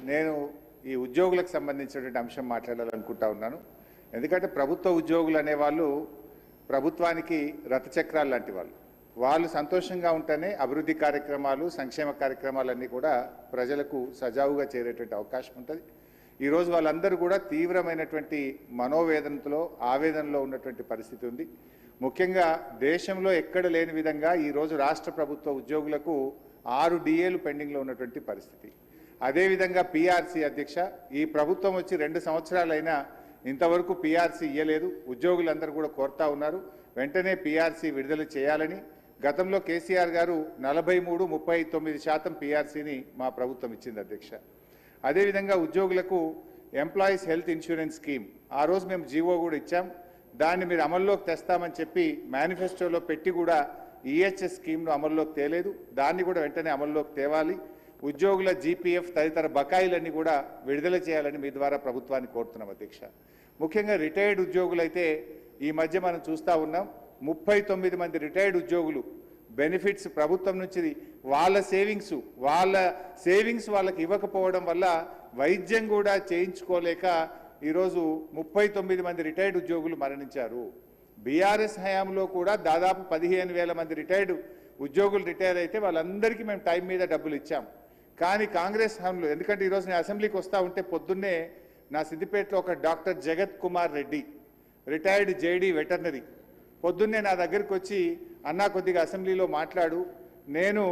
నేను ఈ ఉద్యోగులకు సంబంధించినటువంటి అంశం మాట్లాడాలనుకుంటా ఉన్నాను. ఎందుకంటే ప్రభుత్వ ఉద్యోగులు అనేవాళ్ళు ప్రభుత్వానికి రథచక్రాలు లాంటి వాళ్ళు సంతోషంగా ఉంటేనే అభివృద్ధి కార్యక్రమాలు సంక్షేమ కార్యక్రమాలన్నీ కూడా ప్రజలకు సజావుగా చేరేటువంటి అవకాశం ఉంటుంది. ఈరోజు వాళ్ళందరూ కూడా తీవ్రమైనటువంటి మనోవేదనతో ఆవేదనలో ఉన్నటువంటి పరిస్థితి ఉంది. ముఖ్యంగా దేశంలో ఎక్కడ లేని విధంగా ఈరోజు రాష్ట్ర ప్రభుత్వ ఉద్యోగులకు 6 డిఏలు పెండింగ్లో ఉన్నటువంటి పరిస్థితి. అదేవిధంగా పీఆర్సీ అధ్యక్ష, ఈ ప్రభుత్వం వచ్చి 2 సంవత్సరాలైనా ఇంతవరకు పీఆర్సీ ఇవ్వలేదు. ఉద్యోగులందరూ కూడా కోరుతా ఉన్నారు వెంటనే పీఆర్సీ విడుదల చేయాలని. గతంలో కేసీఆర్ గారు 43-39% పీఆర్సీని మా ప్రభుత్వం ఇచ్చింది అధ్యక్ష. అదేవిధంగా ఉద్యోగులకు ఎంప్లాయీస్ హెల్త్ ఇన్సూరెన్స్ స్కీమ్ ఆ రోజు మేము జీవో కూడా ఇచ్చాం. దాన్ని మీరు అమల్లోకి తెస్తామని చెప్పి మేనిఫెస్టోలో పెట్టి కూడా ఈహెచ్ఎస్ స్కీమ్ను అమల్లోకి తేలేదు. దాన్ని కూడా వెంటనే అమల్లోకి తేవాలి. ఉద్యోగుల జీపీఎఫ్ తదితర బకాయిలన్నీ కూడా విడుదల చేయాలని మీ ద్వారా ప్రభుత్వాన్ని కోరుతున్నాం అధ్యక్ష. ముఖ్యంగా రిటైర్డ్ ఉద్యోగులైతే ఈ మధ్య మనం చూస్తూ ఉన్నాం 39 మంది రిటైర్డ్ ఉద్యోగులు బెనిఫిట్స్ ప్రభుత్వం నుంచి వాళ్ళ సేవింగ్స్ వాళ్ళకి ఇవ్వకపోవడం వల్ల వైద్యం కూడా చేయించుకోలేక ఈరోజు 39 మంది రిటైర్డ్ ఉద్యోగులు మరణించారు. బీఆర్ఎస్ హయాంలో కూడా దాదాపు 15,000 మంది రిటైర్డ్ ఉద్యోగులు రిటైర్ అయితే వాళ్ళందరికీ మేము టైం మీద డబ్బులు ఇచ్చాం. కానీ కాంగ్రెస్ హయాంలో, ఎందుకంటే ఈరోజు నేను అసెంబ్లీకి వస్తూ ఉంటే పొద్దున్నే నా సిద్దిపేటలో ఒక డాక్టర్ జగత్ Kumar Reddy retired JD veterinary పొద్దున్నే నా దగ్గరికి వచ్చి అన్నా కొద్దిగా అసెంబ్లీలో మాట్లాడు, నేను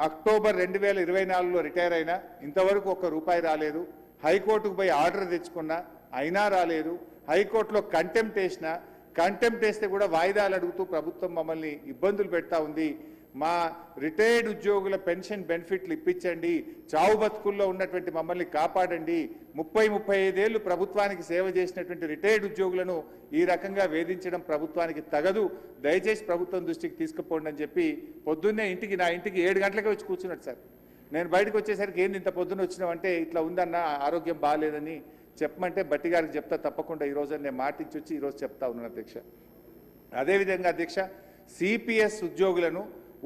అక్టోబర్ 2024లో రిటైర్ అయినా ఇంతవరకు ₹1 రాలేదు. హైకోర్టుకు పోయి ఆర్డర్ తెచ్చుకున్నా అయినా రాలేదు. హైకోర్టులో కంటెంప్ట్ వేస్తే కూడా వాయిదాలు అడుగుతూ ప్రభుత్వం మమ్మల్ని ఇబ్బందులు పెడతా ఉంది. మా రిటైర్డ్ ఉద్యోగుల పెన్షన్ బెనిఫిట్లు ఇప్పించండి, చావు బతుకుల్లో ఉన్నటువంటి మమ్మల్ని కాపాడండి. 30-35 ఏళ్ళు ప్రభుత్వానికి సేవ చేసినటువంటి రిటైర్డ్ ఉద్యోగులను ఈ రకంగా వేధించడం ప్రభుత్వానికి తగదు, దయచేసి ప్రభుత్వం దృష్టికి తీసుకుపోండి అని చెప్పి పొద్దున్నే నా ఇంటికి 7 గంటలకే వచ్చి కూర్చున్నాడు సార్. నేను బయటకు వచ్చేసరికి ఏంది ఇంత పొద్దున్న వచ్చినావంటే ఇట్లా ఉందన్న ఆరోగ్యం బాగాలేదని చెప్పమంటే బట్టి గారికి చెప్తా తప్పకుండా ఈరోజు నేను మాటించి వచ్చి ఈరోజు చెప్తా ఉన్నాను అధ్యక్ష. అదేవిధంగా అధ్యక్ష, సిపిఎస్ ఉద్యోగులను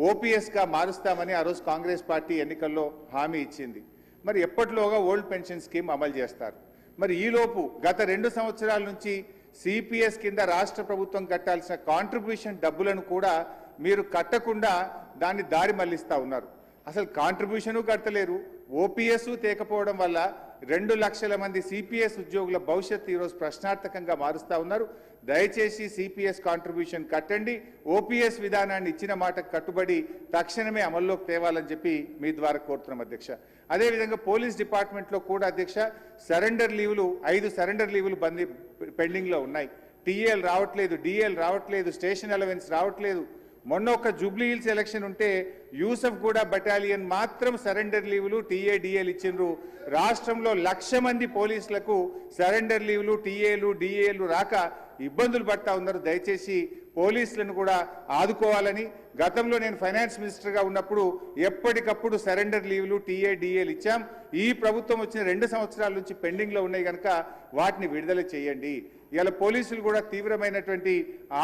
ఓపీఎస్గా మారుస్తామని ఆ రోజు కాంగ్రెస్ పార్టీ ఎన్నికల్లో హామీ ఇచ్చింది. మరి ఎప్పటిలోగా ఓల్డ్ పెన్షన్ స్కీమ్ అమలు చేస్తారు? మరి ఈలోపు గత 2 సంవత్సరాల నుంచి సిపిఎస్ కింద రాష్ట్ర ప్రభుత్వం కట్టాల్సిన కాంట్రిబ్యూషన్ డబ్బులను కూడా మీరు కట్టకుండా దాన్ని దారి మళ్లిస్తూ ఉన్నారు. అసలు కాంట్రిబ్యూషను కట్టలేరు, ఓపీఎస్ తేకపోవడం వల్ల 2 లక్షల మంది సిపిఎస్ ఉద్యోగుల భవిష్యత్తు ఈరోజు ప్రశ్నార్థకంగా మారుస్తూ ఉన్నారు. దయచేసి సిపిఎస్ కాంట్రిబ్యూషన్ కట్టండి, ఓపీఎస్ విధానాన్ని ఇచ్చిన మాటకు కట్టుబడి తక్షణమే అమల్లోకి తేవాలని చెప్పి మీ ద్వారా కోరుతున్నాం అధ్యక్ష. అదేవిధంగా పోలీస్ డిపార్ట్మెంట్లో కూడా అధ్యక్ష సరెండర్ లీవులు 5 సరెండర్ లీవులు పెండింగ్లో ఉన్నాయి. టీఏలు రావట్లేదు, డిఏలు రావట్లేదు, స్టేషన్ అలవెన్స్ రావట్లేదు. మొన్న ఒక జూబ్లీ హిల్స్ ఎలక్షన్ ఉంటే యూసఫ్ గూడ బటాలియన్ మాత్రం సరెండర్ లీవులు టీఏ డిఏలు ఇచ్చిండ్రు. రాష్ట్రంలో 1,00,000 మంది పోలీసులకు సరెండర్ లీవులు టీఏలు డిఏలు రాక ఇబ్బందులు పడతా ఉన్నారు. దయచేసి పోలీసులను కూడా ఆదుకోవాలని, గతంలో నేను ఫైనాన్స్ మినిస్టర్గా ఉన్నప్పుడు ఎప్పటికప్పుడు సరెండర్ లీవులు టీఏ డిఏలు ఇచ్చాం. ఈ ప్రభుత్వం వచ్చిన 2 సంవత్సరాల నుంచి పెండింగ్లో ఉన్నాయి కనుక వాటిని విడుదల చేయండి. ఇలా పోలీసులు కూడా తీవ్రమైనటువంటి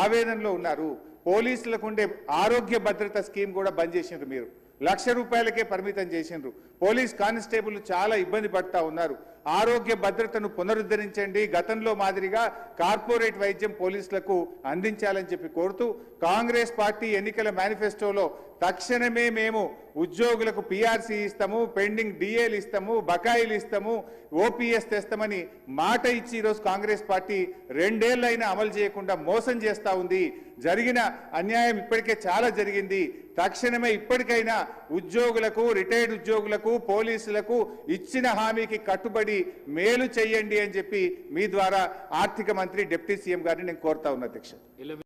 ఆవేదనలో ఉన్నారు. పోలీసులకు ఉండే ఆరోగ్య భద్రత స్కీమ్ కూడా బంద్ చేసిండ్రు. మీరు ₹1,00,000కే పరిమితం చేసిండ్రు. పోలీస్ కానిస్టేబుల్ చాలా ఇబ్బంది పడతా ఉన్నారు. ఆరోగ్య భద్రతను పునరుద్ధరించండి, గతంలో మాదిరిగా కార్పొరేట్ వైద్యం పోలీసులకు అందించాలని చెప్పి కోరుతూ కాంగ్రెస్ పార్టీ ఎన్నికల మేనిఫెస్టోలో తక్షణమే మేము ఉద్యోగులకు పీఆర్సీ ఇస్తాము, పెండింగ్ డిఏలు ఇస్తాము, బకాయిలు ఇస్తాము, ఓపీఎస్ తెస్తామని మాట ఇచ్చి ఈరోజు కాంగ్రెస్ పార్టీ 2 ఏళ్లైనా అమలు చేయకుండా మోసం చేస్తూ ఉంది. జరిగిన అన్యాయం ఇప్పటికే చాలా జరిగింది. తక్షణమే ఇప్పటికైనా ఉద్యోగులకు, రిటైర్డ్ ఉద్యోగులకు, పోలీసులకు ఇచ్చిన హామీకి కట్టుబడి మేలు చేయండి అని చెప్పి మీ ద్వారా ఆర్థిక మంత్రి డిప్యూటీ సీఎం గారిని నేను కోరుతా ఉన్నా అధ్యక్ష.